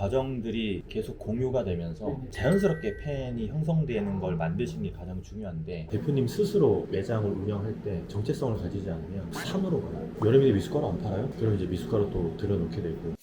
과정들이 계속 공유가 되면서 자연스럽게 팬이 형성되는 걸 만드시는 게 가장 중요한데, 대표님 스스로 매장을 운영할 때 정체성을 가지지 않으면 산으로 가요. 여름인데 미숫가루 안 팔아요? 그럼 이제 미숫가루 또 들여놓게 되고.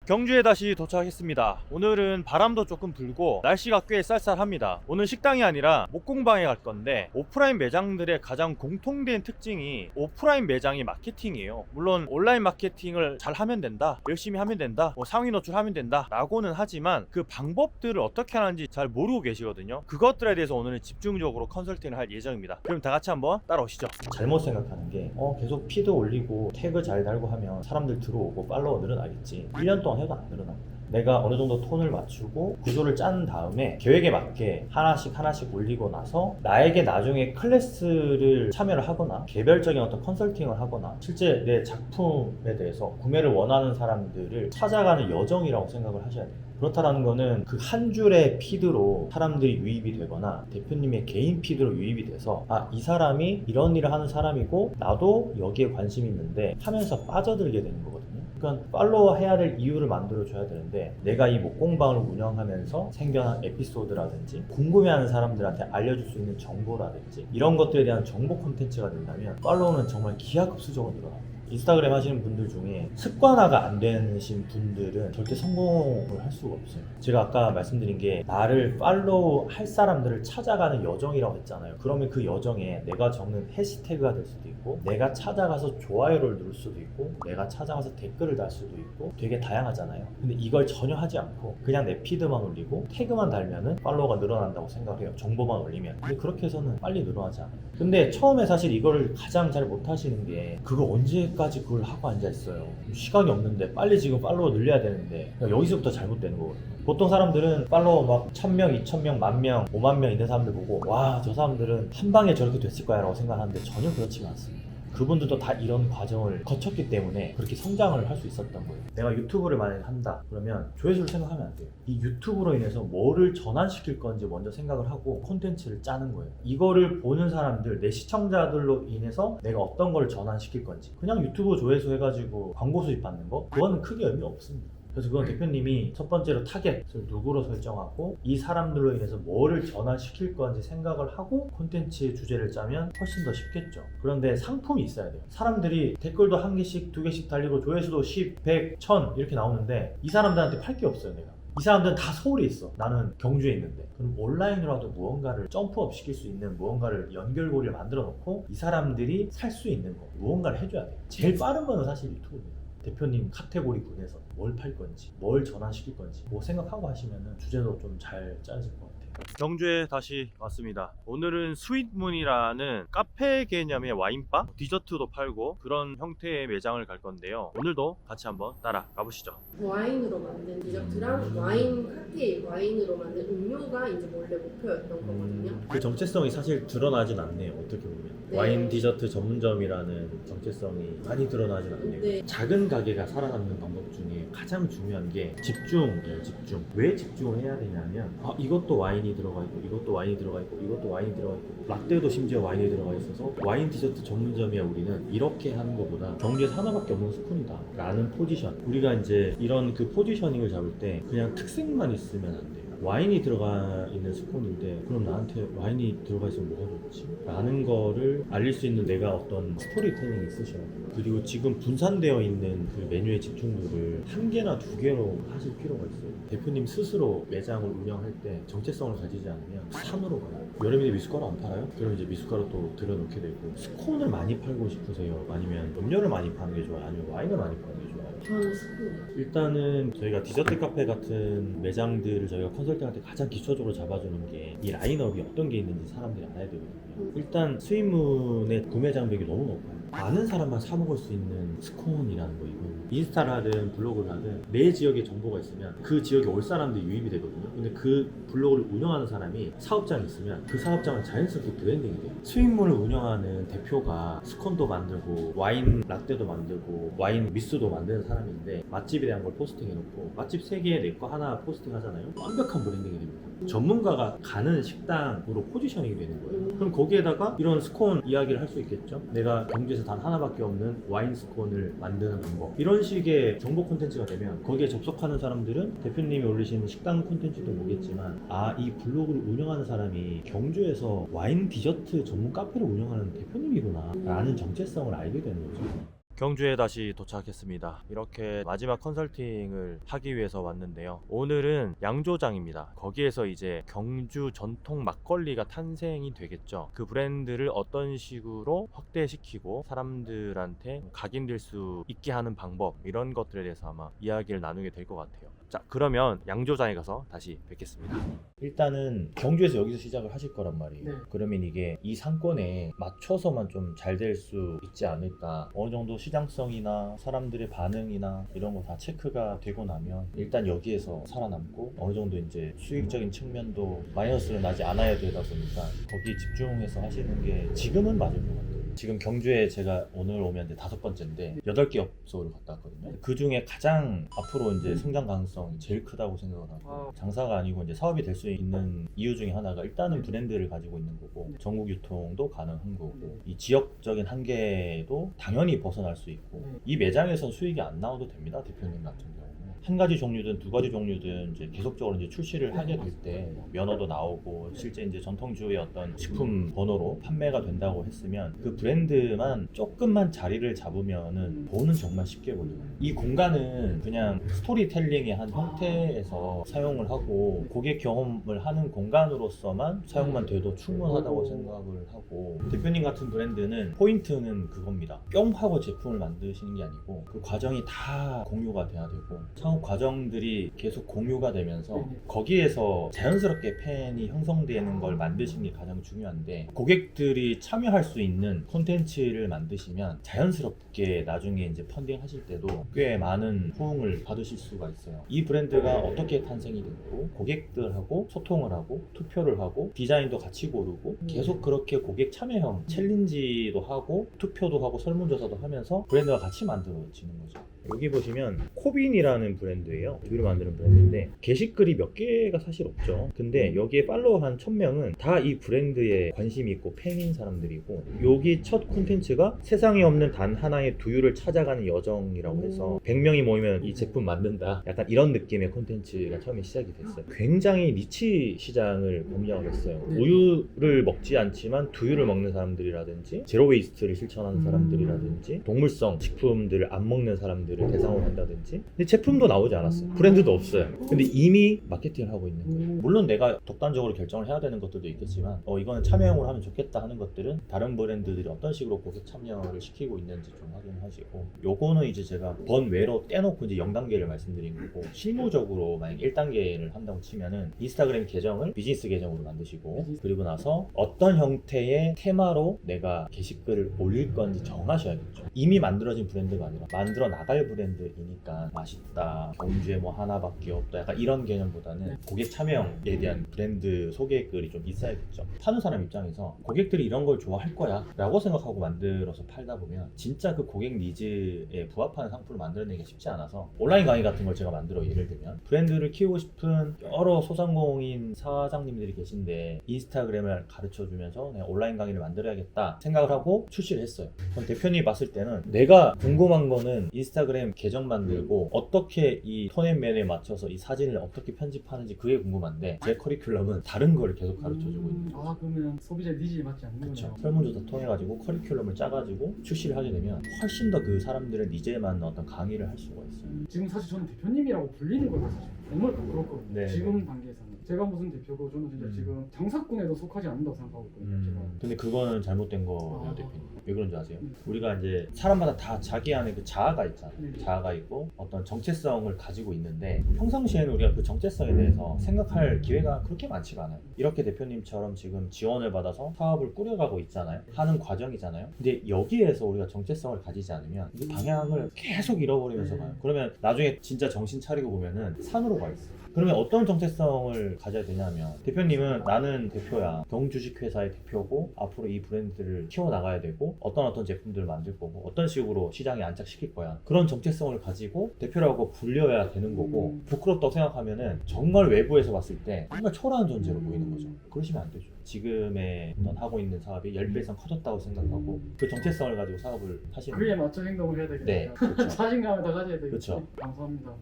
경주에 다시 도착했습니다. 오늘은 바람도 조금 불고 날씨가 꽤 쌀쌀합니다. 오늘 식당이 아니라 목공방에 갈 건데, 오프라인 매장들의 가장 공통된 특징이 오프라인 매장의 마케팅이에요. 물론 온라인 마케팅을 잘 하면 된다, 열심히 하면 된다, 상위 노출하면 된다 라고는 하지만 그 방법들을 어떻게 하는지 잘 모르고 계시거든요. 그것들에 대해서 오늘은 집중적으로 컨설팅을 할 예정입니다. 그럼 다 같이 한번 따라오시죠. 잘못 생각하는 게 계속 피드 올리고 태그 잘 달고 하면 사람들 들어오고 팔로워 늘어나겠지. 1년 동안 해도 안 늘어납니다. 내가 어느 정도 톤을 맞추고 구조를 짠 다음에 계획에 맞게 하나씩 올리고 나서 나에게 나중에 클래스를 참여를 하거나 개별적인 어떤 컨설팅을 하거나 실제 내 작품에 대해서 구매를 원하는 사람들을 찾아가는 여정이라고 생각을 하셔야 돼요. 그렇다라는 거는 그 한 줄의 피드로 사람들이 유입이 되거나 대표님의 개인 피드로 유입이 돼서 이 사람이 이런 일을 하는 사람이고 나도 여기에 관심이 있는데 하면서 빠져들게 되는 거거든요. 그러니까 팔로워 해야 될 이유를 만들어 줘야 되는데, 내가 이 목공방을 운영하면서 생겨난 에피소드라든지 궁금해하는 사람들한테 알려줄 수 있는 정보라든지 이런 것들에 대한 정보 콘텐츠가 된다면 팔로워는 정말 기하급수적으로 늘어납니다. 인스타그램 하시는 분들 중에 습관화가 안 되신 분들은 절대 성공을 할 수가 없어요. 제가 아까 말씀드린 게 나를 팔로우 할 사람들을 찾아가는 여정이라고 했잖아요. 그러면 그 여정에 내가 적는 해시태그가 될 수도 있고, 내가 찾아가서 좋아요를 누를 수도 있고, 내가 찾아가서 댓글을 달 수도 있고, 되게 다양하잖아요. 근데 이걸 전혀 하지 않고 그냥 내 피드만 올리고 태그만 달면은 팔로워가 늘어난다고 생각을 해요. 정보만 올리면. 근데 그렇게 해서는 빨리 늘어나지 않아요. 근데 처음에 사실 이거를 가장 잘 못하시는 게, 그거 언제까지 그걸 하고 앉아있어요. 시간이 없는데 빨리 지금 팔로워 늘려야 되는데, 여기서부터 잘못되는 거거든요. 보통 사람들은 팔로워 막 1000명, 2000명, 10,000명, 50,000명 있는 사람들 보고 와, 저 사람들은 한 방에 저렇게 됐을 거야 라고 생각하는데 전혀 그렇지가 않습니다. 그분들도 다 이런 과정을 거쳤기 때문에 그렇게 성장을 할 수 있었던 거예요. 내가 유튜브를 만약에 한다 그러면 조회수를 생각하면 안 돼요. 이 유튜브로 인해서 뭐를 전환시킬 건지 먼저 생각을 하고 콘텐츠를 짜는 거예요. 이거를 보는 사람들, 내 시청자들로 인해서 내가 어떤 걸 전환시킬 건지. 그냥 유튜브 조회수 해가지고 광고 수입 받는 거, 그거는 크게 의미 없습니다. 그래서 그건 대표님이 첫 번째로 타겟을 누구로 설정하고 이 사람들로 인해서 뭐를 전환시킬 건지 생각을 하고 콘텐츠 주제를 짜면 훨씬 더 쉽겠죠. 그런데 상품이 있어야 돼요. 사람들이 댓글도 한 개씩, 두 개씩 달리고 조회수도 10, 100, 1000 이렇게 나오는데 이 사람들한테 팔 게 없어요. 내가 이 사람들은 다 서울에 있어, 나는 경주에 있는데. 그럼 온라인으로라도 무언가를 점프업 시킬 수 있는 무언가를 연결고리를 만들어 놓고 이 사람들이 살 수 있는 거, 무언가를 해줘야 돼요. 제일 빠른 거는 사실 유튜브입니다. 대표님 카테고리 군에서 뭘 팔 건지, 뭘 전환시킬 건지 뭐 생각하고 하시면 주제도 좀 잘 짜질 것 같아요. 경주에 다시 왔습니다. 오늘은 스윗문이라는 카페 개념의 와인바, 디저트도 팔고 그런 형태의 매장을 갈 건데요. 오늘도 같이 한번 따라가 보시죠. 와인으로 만든 디저트랑 와인 칵테일, 와인으로 만든 음료가 이제 원래 목표였던 거거든요. 그 정체성이 사실 드러나진 않네요. 어떻게 보면 와인 디저트 전문점이라는 정체성이 많이 드러나진 않네요. 네. 작은 가게가 살아남는 방법 중에 가장 중요한 게 집중이에요. 집중. 왜 집중을 해야 되냐면 이것도 와인이 들어가 있고, 이것도 와인이 들어가 있고, 이것도 와인이 들어가 있고, 라떼도 심지어 와인이 들어가 있어서 와인 디저트 전문점이야. 우리는 이렇게 하는 것보다 경주에서 하나밖에 없는 스푼이다 라는 포지션, 우리가 이제 이런 그 포지셔닝을 잡을 때 그냥 특색만 있으면 안 돼요. 와인이 들어가 있는 스푼인데 그럼 나한테 와인이 들어가 있으면 뭐가 좋지? 라는 거를 알릴 수 있는 내가 어떤 스토리텔링이 있으셔야 돼요. 그리고 지금 분산되어 있는 그 메뉴의 집중도를 한 개나 두 개로 하실 필요가 있어요. 대표님 스스로 매장을 운영할 때 정체성을 가지지 않으면 산으로 가요. 여름인데 미숫가루 안 팔아요? 그럼 이제 미숫가루 또 들여놓게 되고. 스콘을 많이 팔고 싶으세요? 아니면 음료를 많이 파는 게 좋아요? 아니면 와인을 많이 파는 게 좋아요? 저는 스푼이요. 일단은 저희가 디저트 카페 같은 매장들을 저희가 컨설팅할 때 가장 기초적으로 잡아주는 게 이 라인업이 어떤 게 있는지 사람들이 알아야 되거든요. 일단 스윗문의 구매 장벽이 너무 높아요. 많은 사람만 사 먹을 수 있는 스콘이라는 거, 이건 인스타를 하든 블로그를 하든 내 지역에 정보가 있으면 그 지역에 올 사람들이 유입이 되거든요. 근데 그 블로그를 운영하는 사람이 사업장이 있으면 그 사업장은 자연스럽게 브랜딩이 돼요. 스윗문을 운영하는 대표가 스콘도 만들고 와인 라떼도 만들고 와인 미스도 만드는 사람인데 맛집에 대한 걸 포스팅해놓고 맛집 3개에 내 거 하나 포스팅 하잖아요. 완벽한 브랜딩이 됩니다. 전문가가 가는 식당으로 포지셔닝이 되는 거예요. 그럼 거기에다가 이런 스콘 이야기를 할 수 있겠죠. 내가 경주에서 단 하나밖에 없는 와인 스콘을 만드는 방법, 이런 식의 정보 콘텐츠가 되면 거기에 접속하는 사람들은 대표님이 올리시는 식당 콘텐츠도 보겠지만, 아, 이 블로그를 운영하는 사람이 경주에서 와인 디저트 전문 카페를 운영하는 대표님이구나 라는 정체성을 알게 되는 거죠. 경주에 다시 도착했습니다. 이렇게 마지막 컨설팅을 하기 위해서 왔는데요. 오늘은 양조장입니다. 거기에서 이제 경주 전통 막걸리가 탄생이 되겠죠. 그 브랜드를 어떤 식으로 확대시키고 사람들한테 각인될 수 있게 하는 방법, 이런 것들에 대해서 아마 이야기를 나누게 될 것 같아요. 자, 그러면 양조장에 가서 다시 뵙겠습니다. 일단은 경주에서 여기서 시작을 하실 거란 말이에요. 네. 그러면 이게 이 상권에 맞춰서만 좀 잘 될 수 있지 않을까. 어느 정도 시장성이나 사람들의 반응이나 이런 거 다 체크가 되고 나면 일단 여기에서 살아남고, 어느 정도 이제 수익적인 측면도 마이너스로 나지 않아야 되다 보니까 거기에 집중해서 하시는 게 지금은 맞을 것 같아요. 지금 경주에 제가 오늘 오면 이제 5번째인데 8개 업소를 갔다 왔거든요. 그 중에 가장 앞으로 이제 성장 가능성이 제일 크다고 생각을 하고, 장사가 아니고 이제 사업이 될 수 있는 이유 중에 하나가 일단은 브랜드를 가지고 있는 거고, 전국 유통도 가능한 거고, 이 지역적인 한계도 당연히 벗어날 수 있고, 이 매장에선 수익이 안 나와도 됩니다. 대표님 같은 경우. 한 가지 종류든 두 가지 종류든 이제 계속적으로 이제 출시를 하게 될 때 면허도 나오고, 실제 이제 전통주의 어떤 식품 번호로 판매가 된다고 했으면 그 브랜드만 조금만 자리를 잡으면은 돈은 정말 쉽게 벌려요. 이 공간은 그냥 스토리텔링의 한 형태에서 사용을 하고 고객 경험을 하는 공간으로서만 사용만 돼도 충분하다고 생각을 하고, 대표님 같은 브랜드는 포인트는 그겁니다. 뿅 하고 제품을 만드시는 게 아니고 그 과정이 다 공유가 돼야 되고, 창업 과정들이 계속 공유가 되면서 거기에서 자연스럽게 팬이 형성되는 걸 만드시는 게 가장 중요한데, 고객들이 참여할 수 있는 콘텐츠를 만드시면 자연스럽게 나중에 이제 펀딩 하실 때도 꽤 많은 호응을 받으실 수가 있어요. 이 브랜드가 어떻게 탄생이 됐고, 고객들하고 소통을 하고 투표를 하고 디자인도 같이 고르고, 계속 그렇게 고객 참여형 챌린지도 하고 투표도 하고 설문조사도 하면서 브랜드가 같이 만들어지는 거죠. 여기 보시면 코빈이라는 브랜드예요. 두유를 만드는 브랜드인데 게시글이 몇 개가 사실 없죠. 근데 여기에 팔로워 한 1000명은 다 이 브랜드에 관심이 있고 팬인 사람들이고, 여기 첫 콘텐츠가 세상에 없는 단 하나의 두유를 찾아가는 여정이라고 해서 100명이 모이면 이 제품 만든다, 약간 이런 느낌의 콘텐츠가 처음에 시작이 됐어요. 굉장히 니치 시장을 공략을 했어요. 우유를 먹지 않지만 두유를 먹는 사람들이라든지, 제로 웨이스트를 실천하는 사람들이라든지, 동물성 식품들을 안 먹는 사람들 대상으로 한다든지. 근데 제품도 나오지 않았어요. 브랜드도 없어요. 근데 이미 마케팅을 하고 있는 거예요. 물론 내가 독단적으로 결정을 해야 되는 것들도 있겠지만, 이거는 참여형으로 하면 좋겠다 하는 것들은 다른 브랜드들이 어떤 식으로 고객 참여를 시키고 있는지 좀 확인하시고, 요거는 이제 제가 번외로 떼놓고 이제 0단계를 말씀드린 거고, 실무적으로 만약 1단계를 한다고 치면은 인스타그램 계정을 비즈니스 계정으로 만드시고, 그리고 나서 어떤 형태의 테마로 내가 게시글을 올릴 건지 정하셔야겠죠. 이미 만들어진 브랜드가 아니라 만들어 나갈 브랜드이니까, 맛있다, 경주에 뭐 하나밖에 없다, 약간 이런 개념보다는 고객 참여형에 대한 브랜드 소개글이 좀 있어야겠죠. 파는 사람 입장에서 고객들이 이런 걸 좋아할 거야 라고 생각하고 만들어서 팔다 보면 진짜 그 고객 니즈에 부합하는 상품을 만들어내기가 쉽지 않아서, 온라인 강의 같은 걸 제가 만들어 예를 들면, 브랜드를 키우고 싶은 여러 소상공인 사장님들이 계신데 인스타그램을 가르쳐주면서 내가 온라인 강의를 만들어야겠다 생각을 하고 출시를 했어요. 그럼 대표님이 봤을 때는 내가 궁금한 거는 인스타그램 계정 만들고 어떻게 이 톤앤맨에 맞춰서 이 사진을 어떻게 편집하는지 그게 궁금한데, 제 커리큘럼은 다른 걸 계속 가르쳐주고 있는 거죠. 그러면 소비자 니즈에 맞지 않는 그렇죠. 거네요. 설문조사 통해가지고 커리큘럼을 짜가지고 출시를 하게 되면 훨씬 더 그 사람들의 니즈에 맞는 어떤 강의를 할 수가 있어요. 지금 사실 저는 대표님이라고 불리는 걸 사실 정말 부끄럽거든요. 네, 지금 단계에서는 제가 무슨 대표고, 저는 진짜 지금 장사꾼에도 속하지 않는다고 생각하고 있거든요. 제가. 근데 그거는 잘못된 거예요, 아. 대표님. 왜 그런지 아세요? 우리가 이제 사람마다 다 자기 안에 그 자아가 있잖아요. 네. 자아가 있고 어떤 정체성을 가지고 있는데, 평상시에는 우리가 그 정체성에 대해서 생각할 기회가 그렇게 많지가 않아요. 이렇게 대표님처럼 지금 지원을 받아서 사업을 꾸려가고 있잖아요. 하는 과정이잖아요. 근데 여기에서 우리가 정체성을 가지지 않으면 이 방향을 계속 잃어버리면서 가요. 그러면 나중에 진짜 정신 차리고 보면은 산으로 필요가 있어. 그러면 어떤 정체성을 가져야 되냐면 대표님은 나는 대표야. 경주식회사의 대표고 앞으로 이 브랜드를 키워나가야 되고 어떤 제품들을 만들 거고 어떤 식으로 시장에 안착시킬 거야. 그런 정체성을 가지고 대표라고 불려야 되는 거고 부끄럽다고 생각하면은 정말 외부에서 봤을 때 정말 초라한 존재로 보이는 거죠. 그러시면 안 되죠. 지금의 어떤 하고 있는 사업이 10배 이상 커졌다고 생각하고 그 정체성을 가지고 사업을 하시는 그에 거예요. 맞춰 행동을 해야 네, 되겠네요. 그렇죠. 자신감을 더 가져야 되겠죠. 그렇죠. 감사합니다.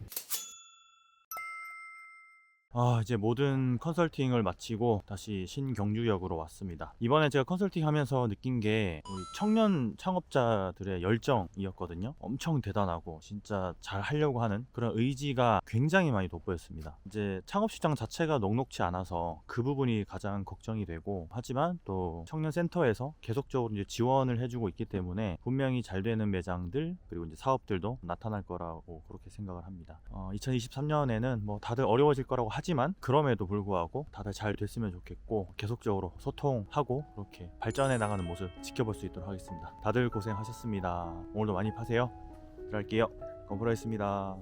이제 모든 컨설팅을 마치고 다시 신경주역으로 왔습니다. 이번에 제가 컨설팅 하면서 느낀 게 우리 청년 창업자들의 열정이었거든요. 엄청 대단하고 진짜 잘 하려고 하는 그런 의지가 굉장히 많이 돋보였습니다. 이제 창업 시장 자체가 녹록치 않아서 그 부분이 가장 걱정이 되고, 하지만 또 청년 센터에서 계속적으로 이제 지원을 해주고 있기 때문에 분명히 잘 되는 매장들 그리고 이제 사업들도 나타날 거라고 그렇게 생각을 합니다. 2023년에는 뭐 다들 어려워질 거라고 하지만 그럼에도 불구하고 다들 잘 됐으면 좋겠고 계속적으로 소통하고 그렇게 발전해 나가는 모습 지켜볼 수 있도록 하겠습니다. 다들 고생하셨습니다. 오늘도 많이 파세요. 들어갈게요. 건프라였습니다.